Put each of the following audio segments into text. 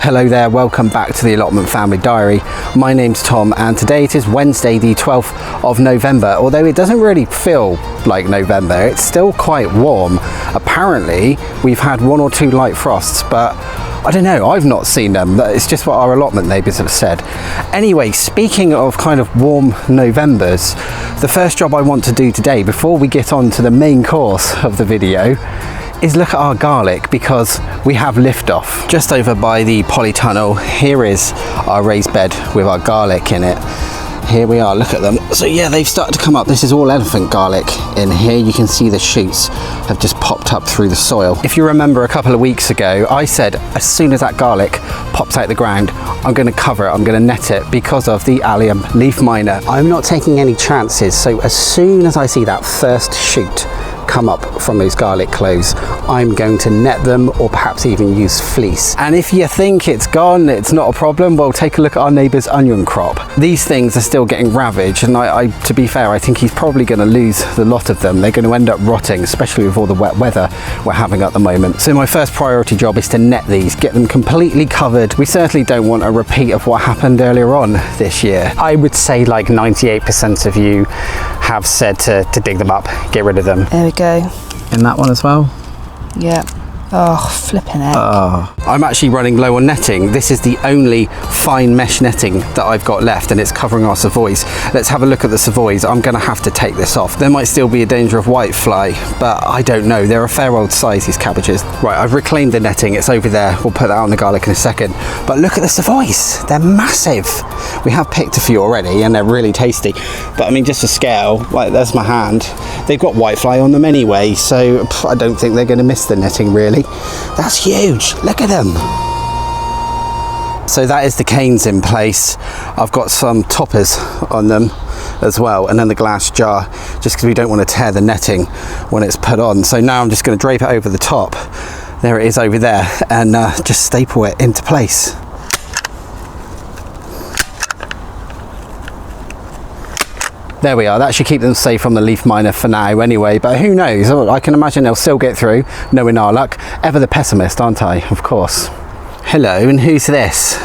Hello there, welcome back to the Allotment Family Diary. My name's Tom and today it is Wednesday the 12th of November. Although it doesn't really feel like November, it's still quite warm. Apparently we've had 1 or 2 light frosts, but I don't know, I've not seen them. It's just what our allotment neighbours have said. Anyway, speaking of kind of warm Novembers, the first job I want to do today before we get on to the main course of the video is look at our garlic, because we have liftoff. Just over by the polytunnel, here is our raised bed with our garlic in it. Here we are, look at them. So yeah, they've started to come up. This is all elephant garlic in here. You can see the shoots have just popped up through the soil. If you remember a couple of weeks ago, I said as soon as that garlic pops out the ground, I'm going to cover it, I'm going to net it because of the allium leaf miner. I'm not taking any chances, so as soon as I see that first shoot come up from those garlic cloves, I'm going to net them or perhaps even use fleece. And if you think it's gone, it's not a problem, well, take a look at our neighbour's onion crop. These things are still getting ravaged, and I to be fair, I think he's probably going to lose the lot of them. They're going to end up rotting, especially with all the wet weather we're having at the moment. So my first priority job is to net these, get them completely covered. We certainly don't want a repeat of what happened earlier on this year. I would say like 98% of you have said to dig them up, get rid of them. There we go. In that one as well? Yeah. Oh, flipping heck. I'm actually running low on netting. This is the only fine mesh netting that I've got left, and it's covering our savoys. Let's have a look at the savoys. I'm going to have to take this off. There might still be a danger of whitefly, but I don't know. They're a fair old size, these cabbages. Right, I've reclaimed the netting. It's over there. We'll put that on the garlic in a second. But look at the savoys. They're massive. We have picked a few already, and they're really tasty. But I mean, just to scale, like there's my hand. They've got whitefly on them anyway, so I don't think they're going to miss the netting really. That's huge, look at them. So that is the canes in place. I've got some toppers on them as well, and then the glass jar, just because we don't want to tear the netting when it's put on. So now I'm just going to drape it over the top. There it is over there, and just staple it into place. There we are. That should keep them safe from the leaf miner for now anyway, but who knows? I can imagine they'll still get through, knowing our luck. Ever the pessimist, aren't I? Of course. Hello, and who's this?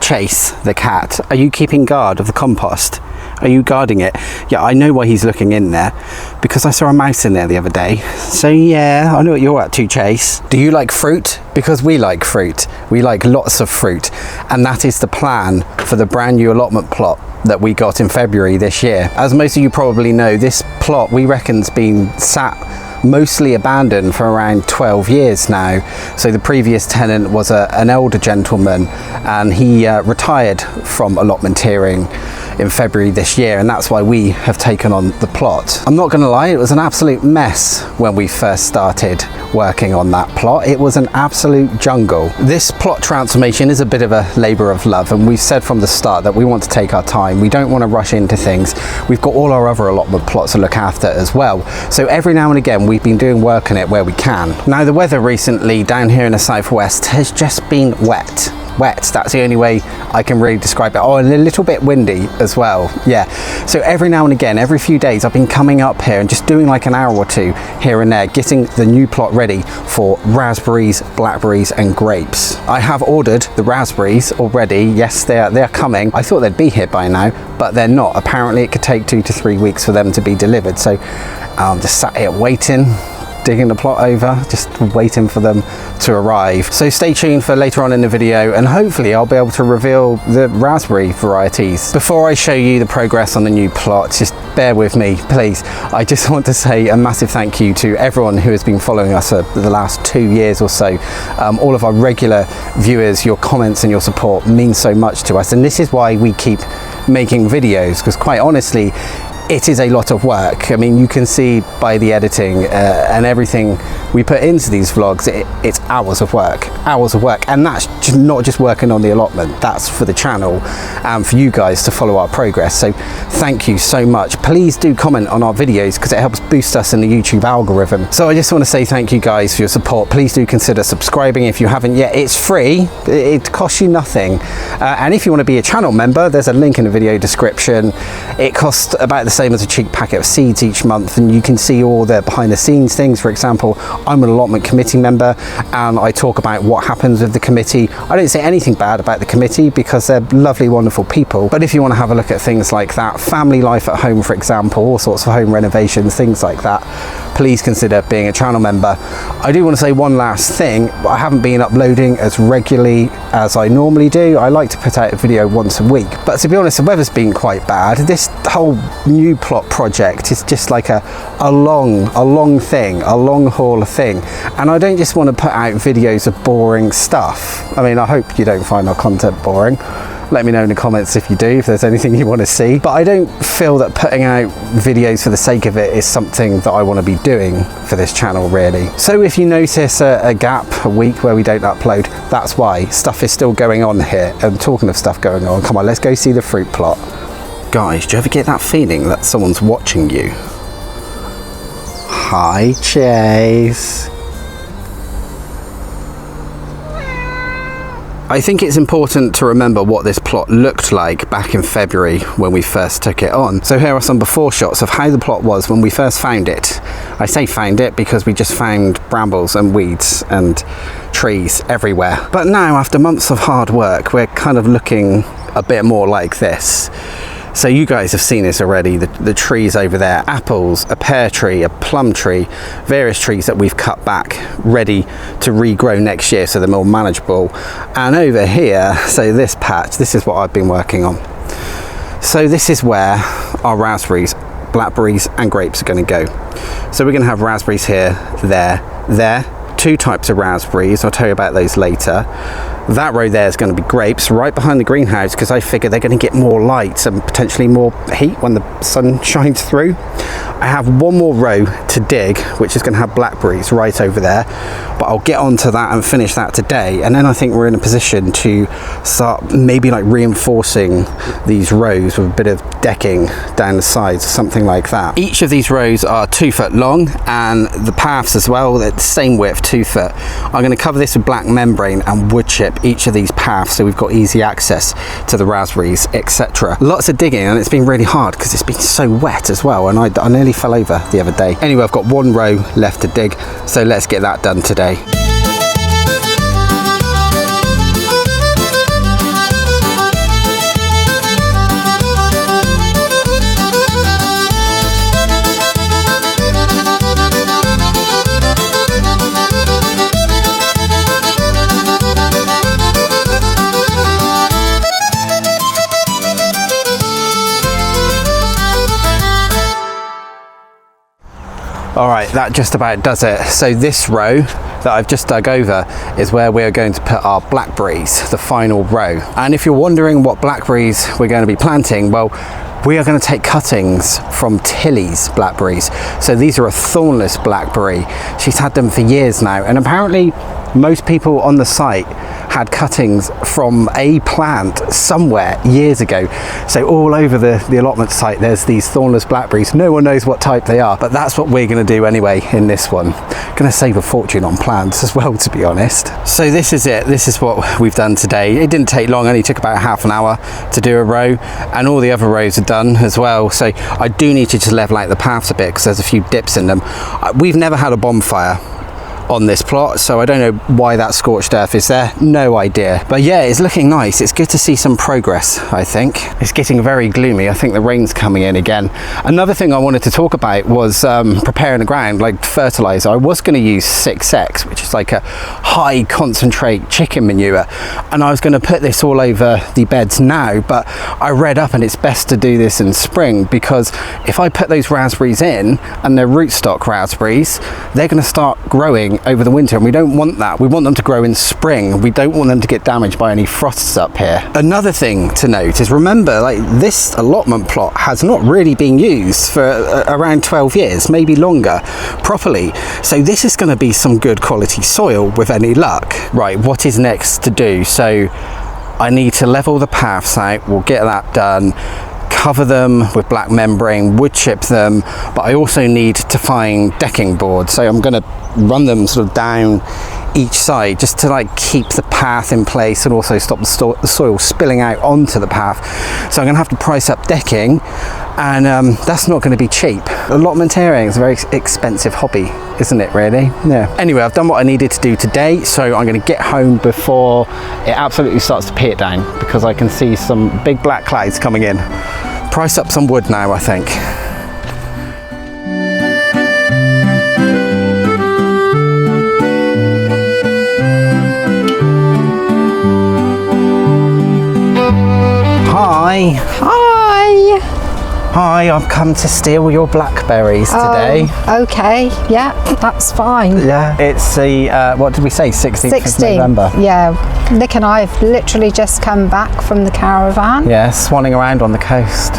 Chase, the cat. Are you keeping guard of the compost? Are you guarding it? Yeah, I know why he's looking in there, because I saw a mouse in there the other day. So yeah, I know what you're up to, Chase. Do you like fruit? Because we like fruit. We like lots of fruit, and that is the plan for the brand new allotment plot that we got in February this year. As most of you probably know, this plot we reckon's been sat mostly abandoned for around 12 years now. So the previous tenant was an elder gentleman, and he retired from allotmenteering in February this year, and that's why we have taken on the plot. I'm not gonna lie, it was an absolute mess when we first started working on that plot. It was an absolute jungle. This plot transformation is a bit of a labor of love, and we've said from the start that we want to take our time. We don't want to rush into things. We've got all our other allotment plots to look after as well. So every now and again we've been doing work on it where we can. Now the weather recently down here in the southwest has just been wet. That's the only way I can really describe it. Oh, and a little bit windy as well. Yeah, so every now and again, every few days, I've been coming up here and just doing like an hour or two here and there, getting the new plot ready for raspberries, blackberries and grapes. I have ordered the raspberries already. Yes, they're coming. I thought they'd be here by now, but they're not. Apparently it could take 2 to 3 weeks for them to be delivered. So I'm just sat here waiting, digging the plot over, just waiting for them to arrive. So stay tuned for later on in the video, and hopefully I'll be able to reveal the raspberry varieties. Before I show you the progress on the new plot, just bear with me, please. I just want to say a massive thank you to everyone who has been following us for the last 2 years or so. All of our regular viewers, your comments and your support mean so much to us, and this is why we keep making videos, because quite honestly, it is a lot of work. I mean, you can see by the editing and everything we put into these vlogs, it's hours of work, and that's just not just working on the allotment, that's for the channel and for you guys to follow our progress. So thank you so much. Please do comment on our videos, because it helps boost us in the YouTube algorithm. So I just want to say thank you guys for your support. Please do consider subscribing if you haven't yet. It's free, it costs you nothing, and if you want to be a channel member, there's a link in the video description. It costs about the same as a cheap packet of seeds each month, and you can see all the behind the scenes things. For example, I'm an allotment committee member, and I talk about what happens with the committee. I don't say anything bad about the committee because they're lovely, wonderful people. But if you want to have a look at things like that, family life at home, for example, all sorts of home renovations, things like that, please consider being a channel member. I do want to say one last thing. I haven't been uploading as regularly as I normally do. I like to put out a video once a week, but to be honest, the weather's been quite bad. This whole new plot project is just like a long haul thing, and I don't just want to put out videos of boring stuff. I mean, I hope you don't find our content boring. Let me know in the comments if you do, if there's anything you want to see. But I don't feel that putting out videos for the sake of it is something that I want to be doing for this channel, really. So if you notice a gap, a week where we don't upload, that's why. Stuff is still going on here. And talking of stuff going on, come on, let's go see the fruit plot. Guys, do you ever get that feeling that someone's watching you? Hi, Chase. I think it's important to remember what this plot looked like back in February when we first took it on. So here are some before shots of how the plot was when we first found it. I say found it because we just found brambles and weeds and trees everywhere. But now, after months of hard work, we're kind of looking a bit more like this. So you guys have seen this already, the trees over there, apples, a pear tree, a plum tree, various trees that we've cut back, ready to regrow next year so they're more manageable. And over here, so this patch, this is what I've been working on. So this is where our raspberries, blackberries and grapes are going to go. So we're going to have raspberries here, there. Two types of raspberries, I'll tell you about those later. That row there is going to be grapes right behind the greenhouse because I figure they're going to get more light and potentially more heat when the sun shines through. I have one more row to dig, which is going to have blackberries right over there, but I'll get onto that and finish that today. And then I think we're in a position to start maybe like reinforcing these rows with a bit of decking down the sides or something like that. Each of these rows are 2 foot long, and the paths as well, they're the same width, 2 foot. I'm going to cover this with black membrane and wood chip each of these paths so we've got easy access to the raspberries, etc. Lots of digging, and it's been really hard because it's been so wet as well, and I nearly fell over the other day. Anyway, I've got one row left to dig, so let's get that done today. All right, that just about does it. So this row that I've just dug over is where we're going to put our blackberries, the final row. And if you're wondering what blackberries we're going to be planting, well, we are going to take cuttings from Tilly's blackberries. So these are a thornless blackberry. She's had them for years now, and apparently most people on the site had cuttings from a plant somewhere years ago. So all over the allotment site there's these thornless blackberries. No one knows what type they are, but that's what we're going to do anyway in this one. Going to save a fortune on plants as well, to be honest. So this is it. This is what we've done today. It didn't take long, only took about half an hour to do a row, and all the other rows are done as well. So I do need to just level out the paths a bit because there's a few dips in them. We've never had a bonfire on this plot, so I don't know why that scorched earth is there, no idea. But yeah, it's looking nice. It's good to see some progress, I think. It's getting very gloomy. I think the rain's coming in again. Another thing I wanted to talk about was preparing the ground, like fertilizer. I was going to use 6X, which is like a high concentrate chicken manure, and I was going to put this all over the beds now, but I read up and it's best to do this in spring, because if I put those raspberries in and they're rootstock raspberries, they're going to start growing over the winter, and we don't want that. We want them to grow in spring. We don't want them to get damaged by any frosts up here. Another thing to note is, remember, like, this allotment plot has not really been used for around 12 years, maybe longer, properly. So this is going to be some good quality soil with any luck. Right, what is next to do? So I need to level the paths out. We'll get that done. Cover them with black membrane, wood chip them, but I also need to find decking boards. So I'm going to run them sort of down each side just to like keep the path in place and also stop the soil spilling out onto the path. So I'm going to have to price up decking, and that's not going to be cheap. Allotmenteering is a very expensive hobby, isn't it, really? Yeah. Anyway, I've done what I needed to do today, so I'm going to get home before it absolutely starts to pee it down, because I can see some big black clouds coming in. Price up some wood now, I think. Hi. Hi. Hi, I've come to steal your blackberries today. Okay, yeah, that's fine. Yeah, it's the, what did we say, 16th of November? Yeah, Nick and I have literally just come back from the caravan. Yeah, swanning around on the coast.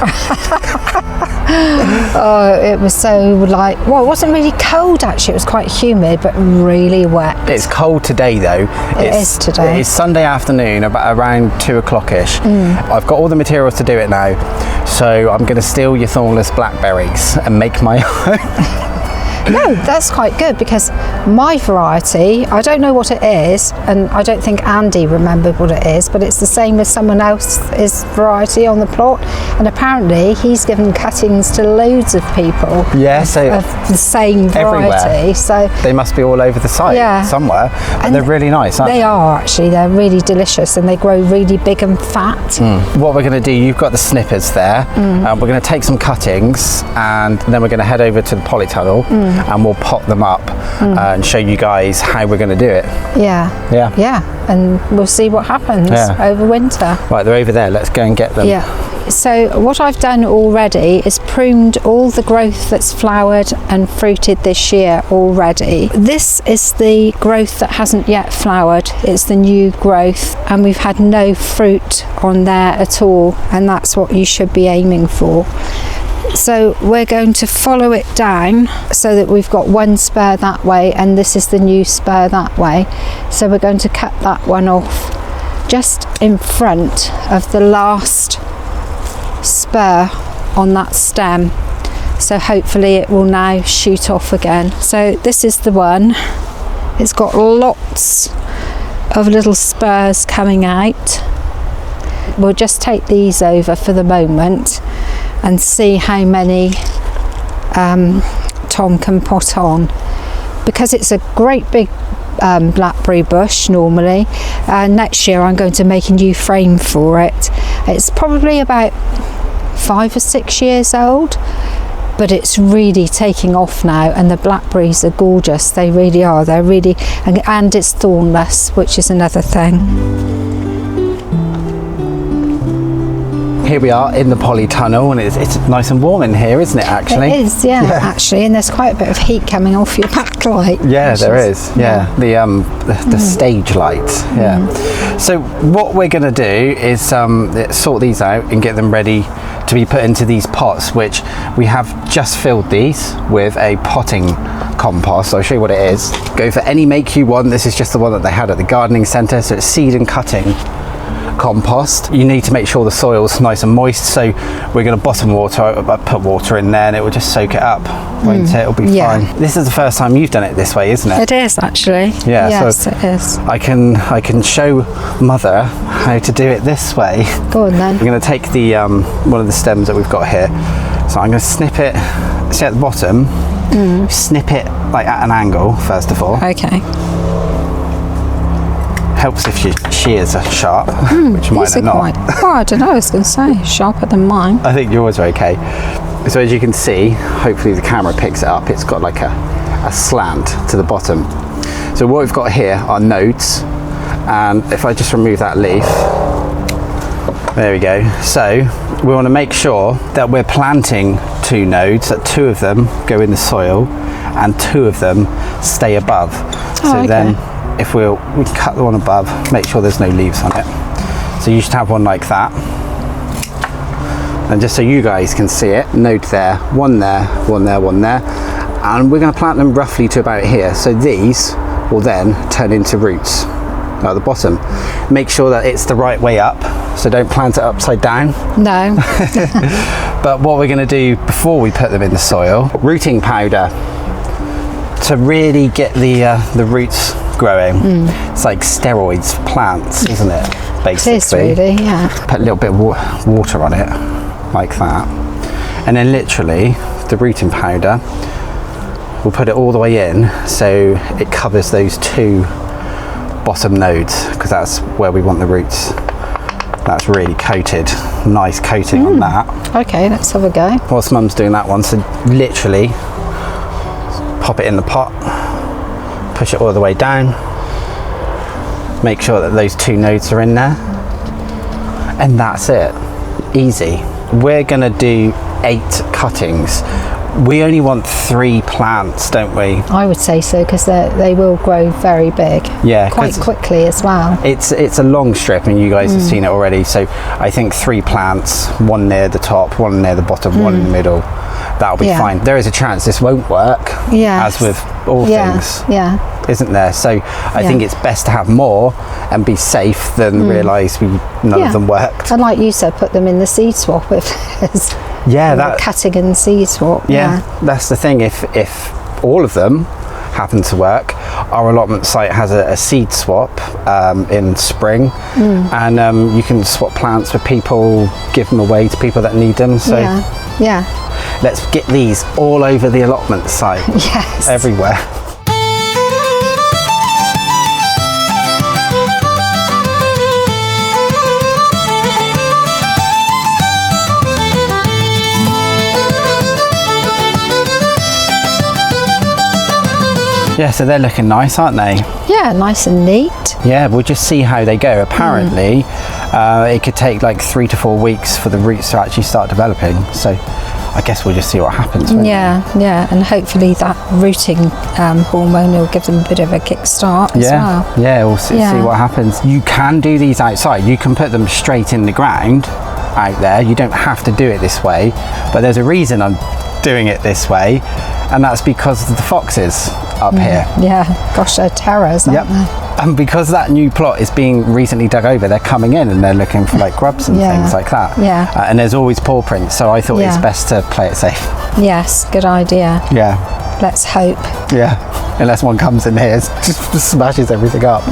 Oh, it was so well, it wasn't really cold actually, it was quite humid, but really wet. It's cold today though. It is today. It's Sunday afternoon, about around 2 o'clock-ish. I've got all the materials to do it now, so I'm going to steal your thornless blackberries and make my own. No, that's quite good, because my variety, I don't know what it is, and I don't think Andy remembered what it is, but it's the same as someone else's variety on the plot, and apparently he's given cuttings to loads of people. Yeah, so of the same variety. Everywhere. So they must be all over the site somewhere, and they're really nice, aren't they? They are actually, they're really delicious, and they grow really big and fat. What we're going to do, you've got the snippers there, we're going to take some cuttings, and then we're going to head over to the polytunnel, and we'll pop them up and show you guys how we're going to do it. Yeah, and we'll see what happens over winter. Right, they're over there, let's go and get them. Yeah, so what I've done already is pruned all the growth that's flowered and fruited this year already. This is the growth that hasn't yet flowered, it's the new growth, and we've had no fruit on there at all, and that's what you should be aiming for. So we're going to follow it down so that we've got one spur that way, and this is the new spur that way. So we're going to cut that one off just in front of the last spur on that stem. So hopefully it will now shoot off again. So this is the one. It's got lots of little spurs coming out. We'll just take these over for the moment and see how many Tom can put on, because it's a great big blackberry bush normally. Next year I'm going to make a new frame for it. It's probably about 5 or 6 years old, but it's really taking off now, and the blackberries are gorgeous. They really are. They're really, and it's thornless, which is another thing. Here we are in the polytunnel, and it's nice and warm in here, isn't it, actually? It is, yeah, actually, and there's quite a bit of heat coming off your backlight. Yeah, there is. Yeah, the stage light. Yeah. So what we're going to do is sort these out and get them ready to be put into these pots, which we have just filled these with a potting compost. I'll show you what it is. Go for any make you want. This is just the one that they had at the gardening centre, so it's seed and cutting compost. You need to make sure the soil's nice and moist, so we're going to bottom water, put water in there, and it will just soak it up, won't it? It'll be fine. This is the first time you've done it this way, isn't it? It is, actually. Yeah, yes, so it is. I can show Mother how to do it this way. Go on then. We're going to take the one of the stems that we've got here, so I'm going to snip it. See at the bottom, snip it like at an angle first of all. Okay. Helps if your shears are sharp, which mine are not. Well, I don't know, I was going to say, sharper than mine. I think yours are okay. So as you can see, hopefully the camera picks it up, it's got like a slant to the bottom. So what we've got here are nodes, and if I just remove that leaf, there we go. So we want to make sure that we're planting 2 nodes, that 2 of them go in the soil and 2 of them stay above. So then if we can cut the one above, make sure there's no leaves on it. So you should have one like that. And just so you guys can see it, node there, one there, one there, one there. And we're going to plant them roughly to about here. So these will then turn into roots at the bottom. Make sure that it's the right way up, so don't plant it upside down. No. But what we're going to do before we put them in the soil, rooting powder to really get the roots growing. It's like steroids for plants, isn't it? Basically. It is really, yeah. Put a little bit of water on it, like that. and then literally the rooting powder, we'll put it all the way in so it covers those 2 bottom nodes, because that's where we want the roots. That's really coated, nice coating on that. Okay, let's have a go. Whilst Mum's doing that one, so literally pop it in the pot, push it all the way down, make sure that those 2 nodes are in there, and that's it. Easy. We're gonna do 8 cuttings. We only want 3 plants, don't we? I would say so, because they will grow very big. Yeah, quite quickly as well. It's a long strip, and you guys have seen it already. So I think 3 plants, 1 near the top, 1 near the bottom, 1 in the middle. That'll be fine. There is a chance this won't work, as with all things, isn't there? So I think it's best to have more and be safe than realise none of them worked. And like you said, put them in the seed swap if there's cutting and seed swap. That's the thing. If all of them happen to work, our allotment site has a seed swap in spring, and you can swap plants with people, give them away to people that need them. So let's get these all over the allotment site. Yes, everywhere. Yeah, so they're looking nice, aren't they? Yeah, nice and neat. Yeah, we'll just see how they go. Apparently, it could take like 3 to 4 weeks for the roots to actually start developing. So I guess we'll just see what happens. Yeah, and hopefully that rooting hormone will give them a bit of a kickstart as well. Yeah, we'll see what happens. You can do these outside. You can put them straight in the ground out there. You don't have to do it this way, but there's a reason I'm doing it this way, and that's because of the foxes up here. Yeah, gosh, they're terrors, aren't they? And because that new plot is being recently dug over, they're coming in and they're looking for like grubs and things like that. And there's always paw prints, so I thought it's best to play it safe. Yes, good idea. Let's hope. Unless one comes in here, just smashes everything up.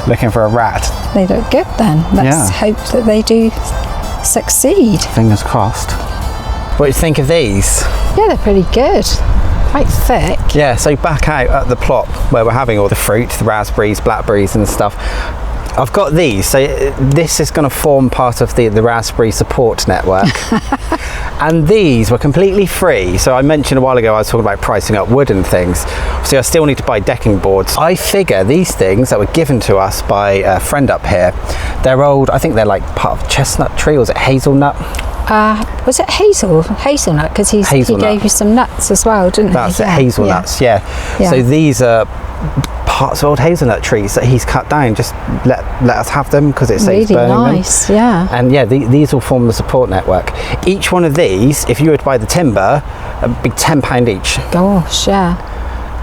Looking for a rat. They look good then. Let's hope that they do succeed. Fingers crossed. What do you think of these? Yeah, they're pretty good. Quite thick. Yeah, so back out at the plot where we're having all the fruit, the raspberries, blackberries and stuff, I've got these. So this is going to form part of the raspberry support network. And these were completely free. So I mentioned a while ago I was talking about pricing up wood and things. So I still need to buy decking boards. I figure these things that were given to us by a friend up here, they're old, I think they're like part of chestnut tree, or was it hazelnut? Was it hazelnut? Because he gave you some nuts as well, didn't he? That's it, hazelnuts, yeah. So these are parts of old hazelnut trees that he's cut down. Just let us have them because it saves burning them. Really nice, yeah. And yeah, these will form the support network. Each one of these, if you were to buy the timber, it'd be £10 each. Gosh, yeah.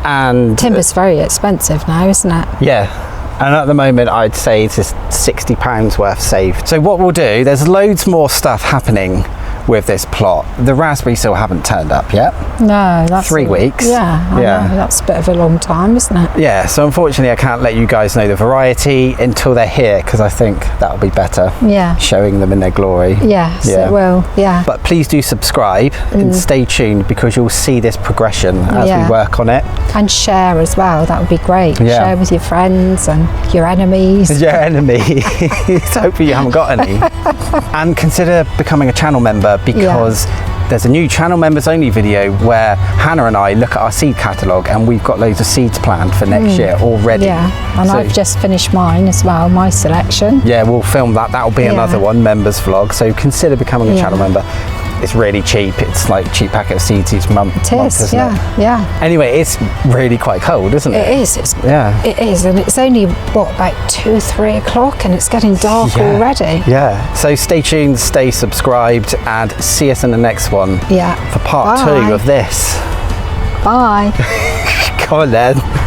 And timber's very expensive now, isn't it? Yeah. And at the moment I'd say it's just £60 worth saved. So what we'll do, there's loads more stuff happening with this plot. The raspberries still haven't turned up yet. No, that's 3 weeks. Yeah, I know. That's a bit of a long time, isn't it? Yeah, so unfortunately I can't let you guys know the variety until they're here, because I think that'll be better. Yeah. Showing them in their glory. Yes, it will, yeah. But please do subscribe and stay tuned, because you'll see this progression as we work on it. And share as well, that would be great. Yeah. Share with your friends and your enemies. Your enemies. Hopefully you haven't got any. And consider becoming a channel member, because there's a new channel members only video where Hannah and I look at our seed catalogue, and we've got loads of seeds planned for next year already. Yeah, and so, I've just finished mine as well, my selection. Yeah, we'll film that. That'll be another one, members vlog. So consider becoming a channel member. It's really cheap. It's like a cheap packet of seeds each month. It is, isn't it? Yeah. Anyway, it's really quite cold, isn't it? It is. It is, and it's only about 2, 3 o'clock, and it's getting dark already. Yeah. So stay tuned, stay subscribed, and see us in the next one. Yeah. For part 2 of this. Bye. Come on then.